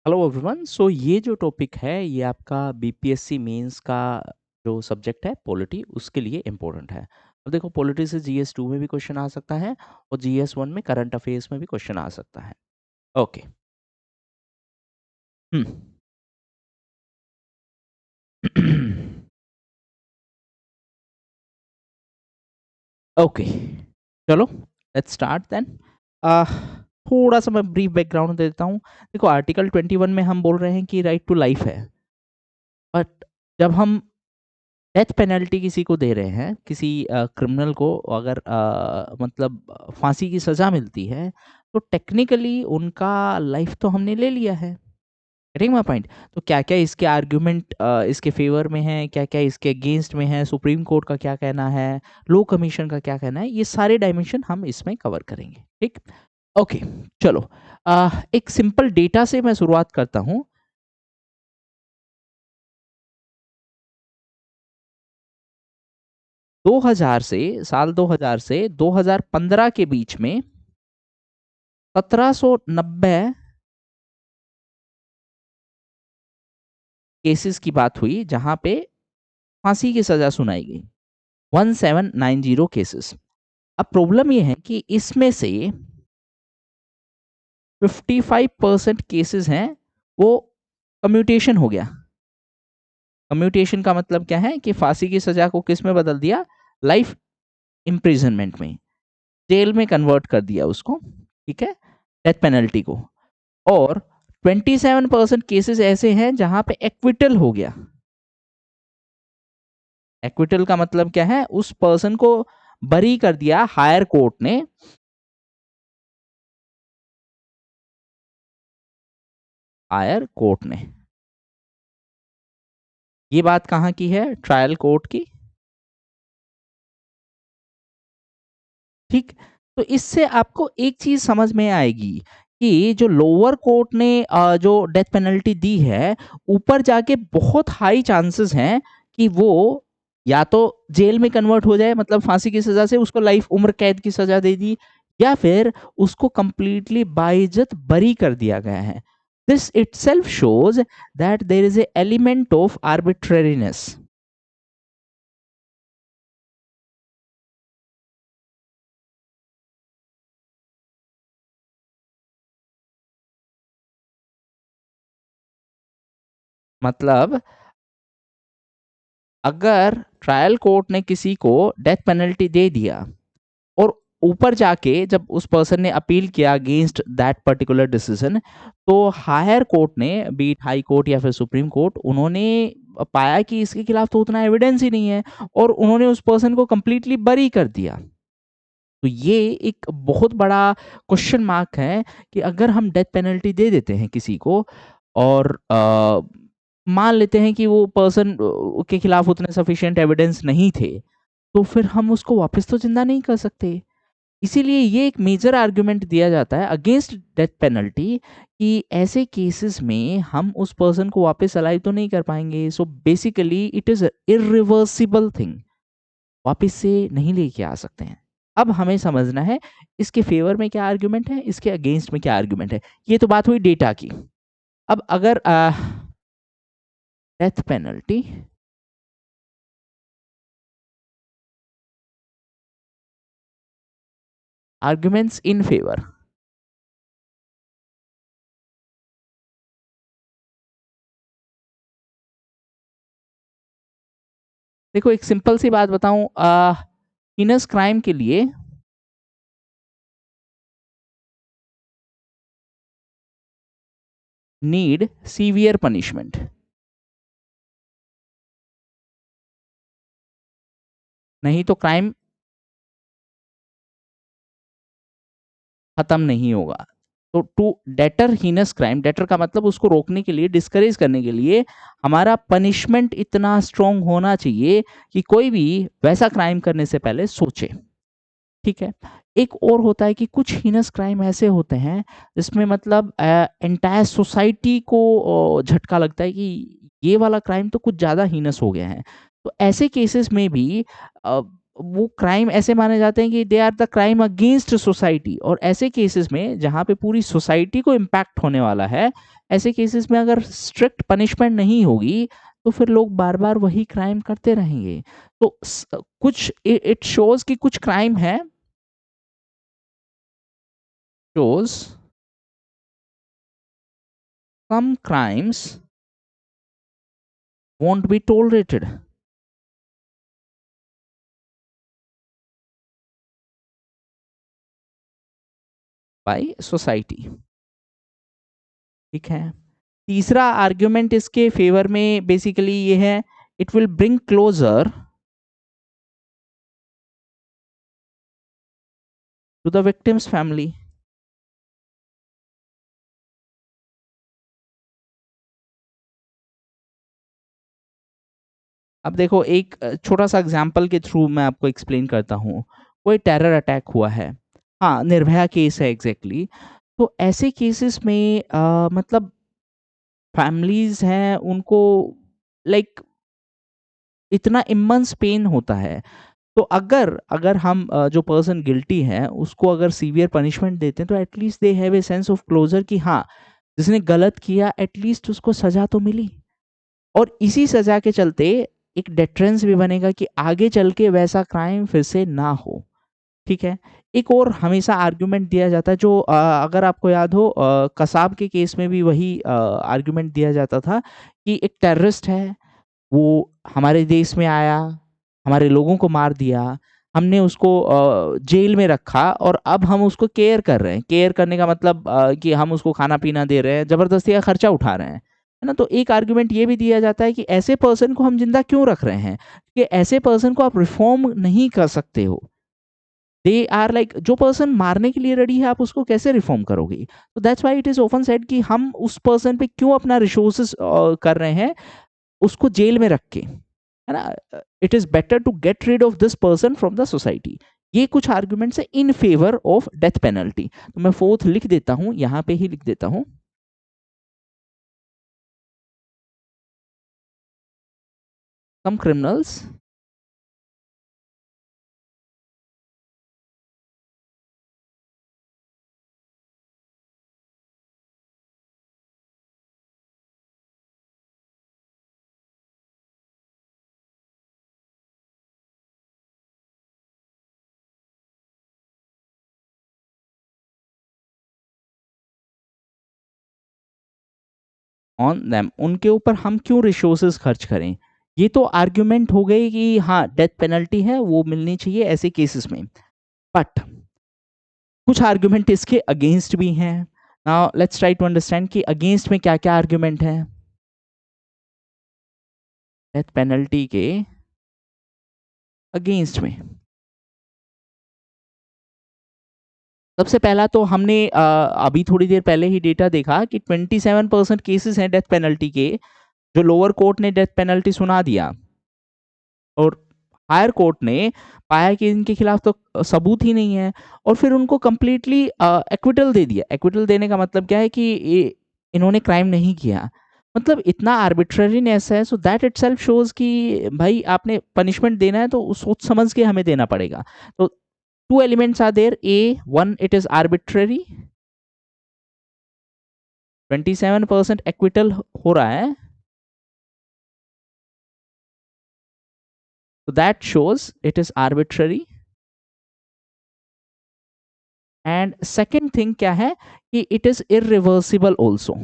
Hello everyone. सो ये जो topic है ये आपका बीपीएससी मेंस का जो सब्जेक्ट है पॉलिटी उसके लिए इम्पोर्टेंट है। अब देखो पॉलिटी से जीएस 2 में भी क्वेश्चन आ सकता है और जीएस 1 में करंट अफेयर्स में भी क्वेश्चन आ सकता है। ओके। हम्म। ओके, चलो लेट्स स्टार्ट देन। थोड़ा सा मैं ब्रीफ बैकग्राउंड दे देता हूँ। देखो आर्टिकल 21 में हम बोल रहे हैं कि राइट टू लाइफ है, बट जब हम डेथ पेनल्टी किसी को दे रहे हैं, किसी क्रिमिनल को अगर मतलब फांसी की सजा मिलती है, तो टेक्निकली उनका लाइफ तो हमने ले लिया है। Getting my point? तो क्या क्या इसके आर्ग्यूमेंट इसके फेवर में है, क्या क्या इसके अगेंस्ट में है, सुप्रीम कोर्ट का क्या कहना है, लॉ कमीशन का क्या कहना है, ये सारे डायमेंशन हम इसमें कवर करेंगे। ठीक। ओके, चलो। एक सिंपल डेटा से मैं शुरुआत करता हूँ। 2000 से साल 2000 से 2015 के बीच में 1790 केसेस की बात हुई जहां पे फांसी की सजा सुनाई गई। 1790 केसेस। अब प्रॉब्लम यह है कि इसमें से 55% केसेस हैं वो कम्यूटेशन हो गया। कम्यूटेशन का मतलब क्या है कि फांसी की सजा को किस में बदल दिया? लाइफ इम्प्रिजनमेंट में, जेल में कन्वर्ट कर दिया उसको। ठीक है, डेथ पेनल्टी को। और 27% केसेस ऐसे हैं जहां पे एक्विटल हो गया। एक्विटल का मतलब क्या है? उस पर्सन को बरी कर दिया हायर कोर्ट ने। हायर कोर्ट ने। ये बात कहाँ की है? ट्रायल कोर्ट की। ठीक। तो इससे आपको एक चीज समझ में आएगी कि जो लोअर कोर्ट ने जो डेथ पेनल्टी दी है, ऊपर जाके बहुत हाई चांसेस हैं कि वो या तो जेल में कन्वर्ट हो जाए, मतलब फांसी की सजा से उसको लाइफ उम्र कैद की सजा दे दी, या फिर उसको कंप्लीटली बाइज्जत बरी कर दिया गया है। This itself shows that there is a element of arbitrariness. मतलब अगर ट्रायल कोर्ट ने किसी को डेथ पेनल्टी दे दिया और ऊपर जाके जब उस पर्सन ने अपील किया अगेंस्ट दैट पर्टिकुलर डिसीजन, तो हायर कोर्ट ने, बीट हाई कोर्ट या फिर सुप्रीम कोर्ट, उन्होंने पाया कि इसके खिलाफ तो उतना एविडेंस ही नहीं है और उन्होंने उस पर्सन को कंप्लीटली बरी कर दिया। तो ये एक बहुत बड़ा क्वेश्चन मार्क है कि अगर हम डेथ पेनल्टी दे देते हैं किसी को और मान लेते हैं कि वो पर्सन के खिलाफ उतने सफिशिएंट एविडेंस नहीं थे, तो फिर हम उसको वापस तो जिंदा नहीं कर सकते। इसीलिए ये एक मेजर आर्गुमेंट दिया जाता है अगेंस्ट डेथ पेनल्टी कि ऐसे केसेस में हम उस पर्सन को वापस अलाइव तो नहीं कर पाएंगे। So basically it is irreversible thing, वापस से नहीं लेके आ सकते हैं। अब हमें समझना है इसके फेवर में क्या आर्गुमेंट है, इसके अगेंस्ट में क्या आर्गुमेंट है। ये तो बात हुई डेटा की। अब अगर death penalty arguments in favour. देखो एक सिंपल सी बात बताऊं, हिनस क्राइम के लिए नीड सीवियर पनिशमेंट। नहीं तो क्राइम खत्म नहीं होगा। तो to deter heinous crime, deter का मतलब उसको रोकने के लिए, डिस्करेज करने के लिए हमारा पनिशमेंट इतना स्ट्रांग होना चाहिए कि कोई भी वैसा क्राइम करने से पहले सोचे। ठीक है। एक और होता है कि कुछ हीनस क्राइम ऐसे होते हैं जिसमें मतलब एंटायर सोसाइटी को झटका लगता है कि ये वाला क्राइम तो कुछ ज्यादा हीनस हो गया है। तो ऐसे केसेस में भी वो क्राइम ऐसे माने जाते हैं कि they are the crime against society, और ऐसे केसेस में जहाँ पे पूरी सोसाइटी को इम्पैक्ट होने वाला है, ऐसे केसेस में अगर स्ट्रिक्ट पनिशमेंट नहीं होगी तो फिर लोग बार बार वही क्राइम करते रहेंगे। तो कुछ इट शोज कि कुछ क्राइम है, shows some crimes won't be tolerated by society। ठीक है, तीसरा आर्ग्यूमेंट इसके फेवर में बेसिकली ये है, it will bring closure to the victims family. अब देखो एक छोटा सा एग्जांपल के थ्रू मैं आपको एक्सप्लेन करता हूँ। कोई टेरर अटैक हुआ है, हाँ निर्भया केस है एग्जैक्टली तो ऐसे केसेस में मतलब फैमिलीज हैं उनको लाइक इतना इम्मंस पेन होता है। तो अगर अगर हम जो पर्सन गिल्टी है उसको अगर सीवियर पनिशमेंट देते हैं तो at least they have a sense of closure कि हाँ जिसने गलत किया एटलीस्ट उसको सजा तो मिली, और इसी सजा के चलते एक डेटरेंस भी बनेगा कि आगे चल के वैसा क्राइम फिर से ना हो। ठीक है, एक और हमेशा आर्गुमेंट दिया जाता है जो अगर आपको याद हो कसाब के केस में भी वही आर्गुमेंट दिया जाता था कि एक टेररिस्ट है, वो हमारे देश में आया, हमारे लोगों को मार दिया, हमने उसको जेल में रखा और अब हम उसको केयर कर रहे हैं। केयर करने का मतलब कि हम उसको खाना पीना दे रहे हैं, जबरदस्ती का खर्चा उठा रहे हैं, है ना। तो एक आर्गुमेंट ये भी दिया जाता है कि ऐसे पर्सन को हम जिंदा क्यों रख रहे हैं, कि ऐसे पर्सन को आप रिफॉर्म नहीं कर सकते हो। दे आर लाइक जो पर्सन मारने के लिए रेडी है आप उसको कैसे रिफॉर्म करोगे। तो that's why it is often said कि हम उस पर्सन पे क्यों अपना रिसोर्सेस कर रहे हैं उसको जेल में रख के, है ना। It is better to get rid of this person from the society. ये कुछ आर्ग्यूमेंट्स है in favour of death penalty. तो मैं फोर्थ लिख देता हूं, यहां पे ही लिख देता हूं। सम क्रिमिनल्स ऑन देम, उनके ऊपर हम क्यों रिसोर्सेज खर्च करें। ये तो आर्ग्यूमेंट हो गई कि हाँ डेथ पेनल्टी है वो मिलनी चाहिए ऐसे केसेस में। बट कुछ आर्ग्यूमेंट इसके अगेंस्ट भी हैं। Now let's try to understand कि अगेंस्ट में क्या क्या आर्ग्यूमेंट है डेथ पेनल्टी के अगेंस्ट में। सबसे पहला तो हमने अभी थोड़ी देर पहले ही डेटा देखा कि 27% केसेस हैं डेथ पेनल्टी के जो लोअर कोर्ट ने डेथ पेनल्टी सुना दिया, और हायर कोर्ट ने पाया कि इनके खिलाफ तो सबूत ही नहीं है, और फिर उनको कंप्लीटली एक्विटल दे दिया। एक्विटल देने का मतलब क्या है कि इन्होंने क्राइम नहीं किया। मतलब इतना आर्बिट्ररीनेस है, सो दैट इटसेल्फ शोज कि भाई आपने पनिशमेंट देना है तो सोच समझ के हमें देना पड़ेगा। तो two elements are there, a one it is arbitrary, 27% acquittal हो रहा है, so that shows it is arbitrary। And second thing क्या है कि इट इज इरिवर्सिबल ऑल्सो।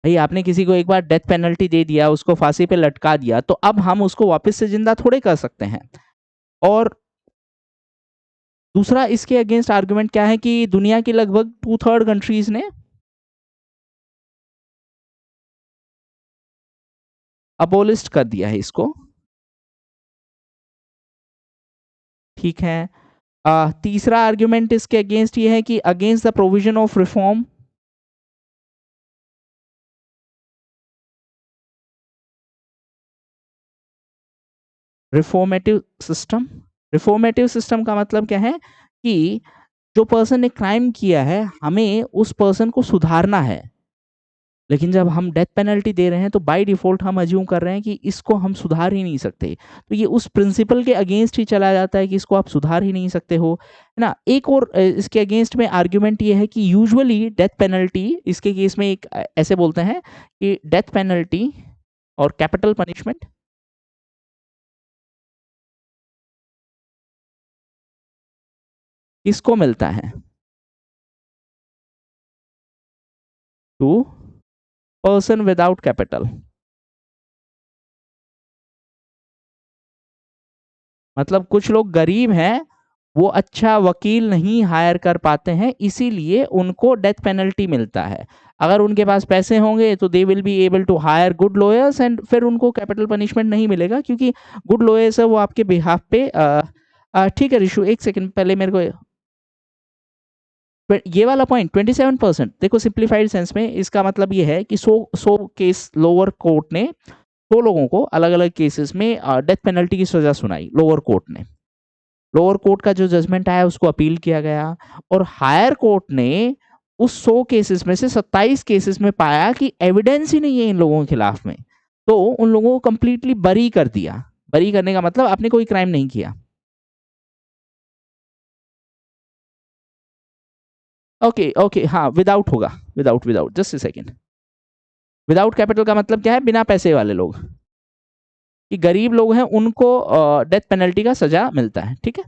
भाई आपने किसी को एक बार डेथ पेनल्टी दे दिया, उसको फांसी पे लटका दिया, तो अब हम उसको वापस से जिंदा थोड़े कर सकते हैं। और दूसरा इसके अगेंस्ट आर्गुमेंट क्या है कि दुनिया की लगभग 2/3 कंट्रीज ने अबोलिस्ट कर दिया है इसको। ठीक है, तीसरा आर्गुमेंट इसके अगेंस्ट ये है कि against the provision of reform, reformative system. Reformative system का मतलब क्या है कि जो पर्सन ने क्राइम किया है हमें उस पर्सन को सुधारना है, लेकिन जब हम डेथ पेनल्टी दे रहे हैं तो बाय डिफ़ॉल्ट हम अज़्यूम कर रहे हैं कि इसको हम सुधार ही नहीं सकते। तो ये उस प्रिंसिपल के अगेंस्ट ही चला जाता है कि इसको आप सुधार ही नहीं सकते हो, है ना? एक और इसके अगेंस्ट में आर्गुमेंट ये है कि यूजुअली डेथ पेनल्टी इसके केस में एक ऐसे बोलते हैं कि डेथ पेनल्टी और कैपिटल पनिशमेंट किसको मिलता है? To person without capital. मतलब कुछ लोग गरीब हैं, वो अच्छा वकील नहीं हायर कर पाते हैं, इसीलिए उनको डेथ पेनल्टी मिलता है। अगर उनके पास पैसे होंगे तो they will be able to hire good lawyers and फिर उनको कैपिटल पनिशमेंट नहीं मिलेगा, क्योंकि गुड लॉयर्स है वो आपके बिहाफ पे ठीक है ऋषु, एक सेकंड पहले मेरे को ये वाला पॉइंट 27%, देखो सिंप्लीफाइड सेंस में इसका मतलब ये है कि 100 केस लोअर कोर्ट ने 100 लोगों को अलग अलग केसेस में डेथ पेनल्टी की सजा सुनाई लोअर कोर्ट ने। लोअर कोर्ट का जो जजमेंट आया उसको अपील किया गया और हायर कोर्ट ने उस 100 केसेस में से 27 केसेस में पाया कि एविडेंस ही नहीं है इन लोगों के खिलाफ में, तो उन लोगों को कंप्लीटली बरी कर दिया। बरी करने का मतलब आपने कोई क्राइम नहीं किया। ओके ओके, हाँ विदाउट होगा, without without just a second. Without capital का मतलब क्या है? बिना पैसे वाले लोग, कि गरीब लोग हैं उनको डेथ पेनल्टी का सजा मिलता है, ठीक है।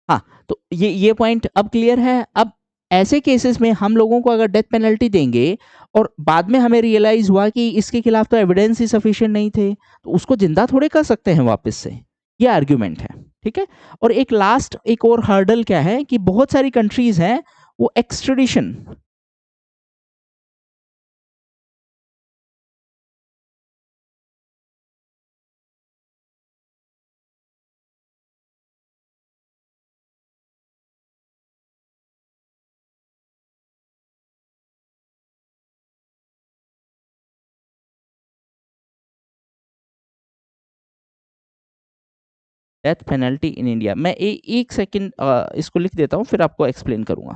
हाँ, तो ये पॉइंट अब क्लियर है। अब ऐसे केसेस में हम लोगों को अगर डेथ पेनल्टी देंगे और बाद में हमें रियलाइज हुआ कि इसके खिलाफ तो एविडेंस ही सफिशिएंट नहीं थे, तो उसको जिंदा थोड़े कर सकते हैं वापस से। ये आर्ग्यूमेंट है, ठीक है। और एक लास्ट एक और हर्डल क्या है कि बहुत सारी कंट्रीज हैं वो extradition, death penalty in India. मैं एक सेकंड इसको लिख देता हूँ फिर आपको एक्सप्लेन करूंगा।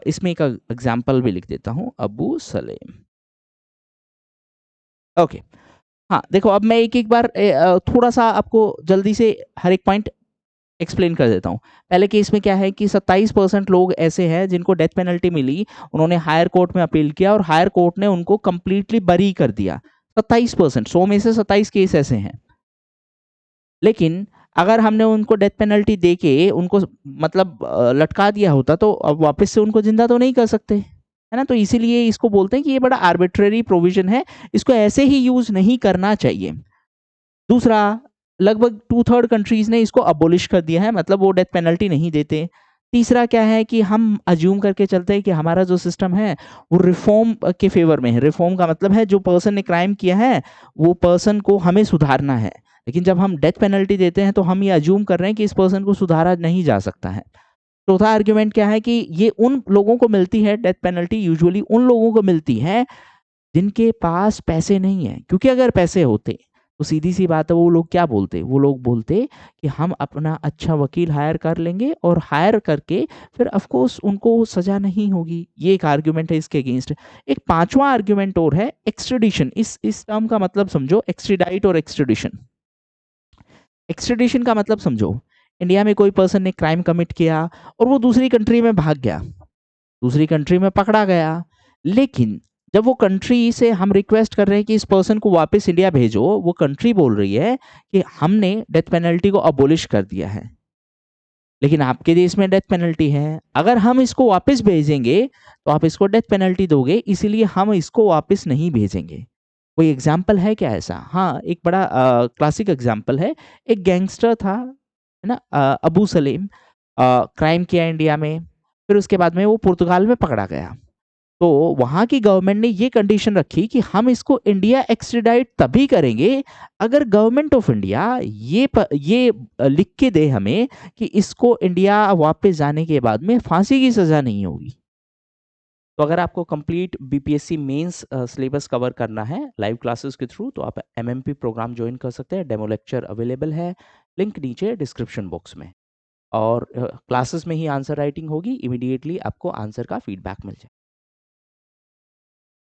इसमें एक एग्जाम्पल भी लिख देता हूँ, अबू सलेम। ओके, हाँ देखो अब मैं एक एक बार थोड़ा सा आपको जल्दी से हर एक पॉइंट एक्सप्लेन कर देता हूँ। पहले केस में क्या है कि 27% लोग ऐसे हैं जिनको डेथ पेनल्टी मिली, उन्होंने हायर कोर्ट में अपील किया और हायर कोर्ट ने उनको कंप्लीटली बरी कर दिया। 27%, 100 में से 27 केस ऐसे हैं। लेकिन अगर हमने उनको डेथ पेनल्टी दे के उनको मतलब लटका दिया होता तो अब वापस से उनको जिंदा तो नहीं कर सकते, है ना। तो इसीलिए इसको बोलते हैं कि ये बड़ा आर्बिट्रेरी प्रोविजन है, इसको ऐसे ही यूज नहीं करना चाहिए। दूसरा, लगभग 2/3 कंट्रीज ने इसको अबोलिश कर दिया है, मतलब वो डेथ पेनल्टी नहीं देते। तीसरा क्या है कि हम अज्यूम करके चलते हैं कि हमारा जो सिस्टम है वो रिफॉर्म के फेवर में है। रिफॉर्म का मतलब है जो पर्सन ने क्राइम किया है वो पर्सन को हमें सुधारना है। लेकिन जब हम डेथ पेनल्टी देते हैं तो हम ये अज्यूम कर रहे हैं कि इस पर्सन को सुधारा नहीं जा सकता है। चौथा आर्ग्यूमेंट क्या है कि ये उन लोगों को मिलती है, डेथ पेनल्टी यूजुअली उन लोगों को मिलती है जिनके पास पैसे नहीं है, क्योंकि अगर पैसे होते तो सीधी सी बात है वो लोग क्या बोलते, वो लोग बोलते कि हम अपना अच्छा वकील हायर कर लेंगे और हायर करके फिर ऑफ कोर्स उनको सजा नहीं होगी। ये एक आर्ग्यूमेंट है इसके अगेंस्ट। एक पांचवा आर्ग्यूमेंट और है एक्सट्रेडिशन। इस टर्म का मतलब समझो, एक्सट्रीडाइट और एक्सट्रेडिशन। एक्सट्रेडिशन का मतलब समझो, इंडिया में कोई पर्सन ने क्राइम कमिट किया और वो दूसरी कंट्री में भाग गया, दूसरी कंट्री में पकड़ा गया, लेकिन जब वो कंट्री से हम रिक्वेस्ट कर रहे हैं कि इस पर्सन को वापस इंडिया भेजो, वो कंट्री बोल रही है कि हमने डेथ पेनल्टी को अबोलिश कर दिया है, लेकिन आपके देश में डेथ पेनल्टी है, अगर हम इसको वापस भेजेंगे तो आप इसको डेथ पेनल्टी दोगे, इसीलिए हम इसको वापस नहीं भेजेंगे। कोई एग्जाम्पल है क्या ऐसा? हाँ, एक बड़ा क्लासिक एग्जाम्पल है। एक गैंगस्टर था, है ना, अबू सलीम, क्राइम किया इंडिया में, फिर उसके बाद में वो पुर्तगाल में पकड़ा गया। तो वहां की गवर्नमेंट ने ये कंडीशन रखी कि हम इसको इंडिया एक्सट्राडाइट तभी करेंगे अगर गवर्नमेंट ऑफ इंडिया ये लिख के दे हमें कि इसको इंडिया वापस जाने के बाद में फांसी की सजा नहीं होगी। तो अगर आपको complete BPSC mains syllabus cover करना है लाइव क्लासेस के थ्रू, तो आप एमएमपी प्रोग्राम ज्वाइन कर सकते हैं। डेमो लेक्चर अवेलेबल है, लिंक नीचे डिस्क्रिप्शन बॉक्स में। और क्लासेस में ही आंसर राइटिंग होगी, इमीडिएटली आपको आंसर का फीडबैक मिल जाए।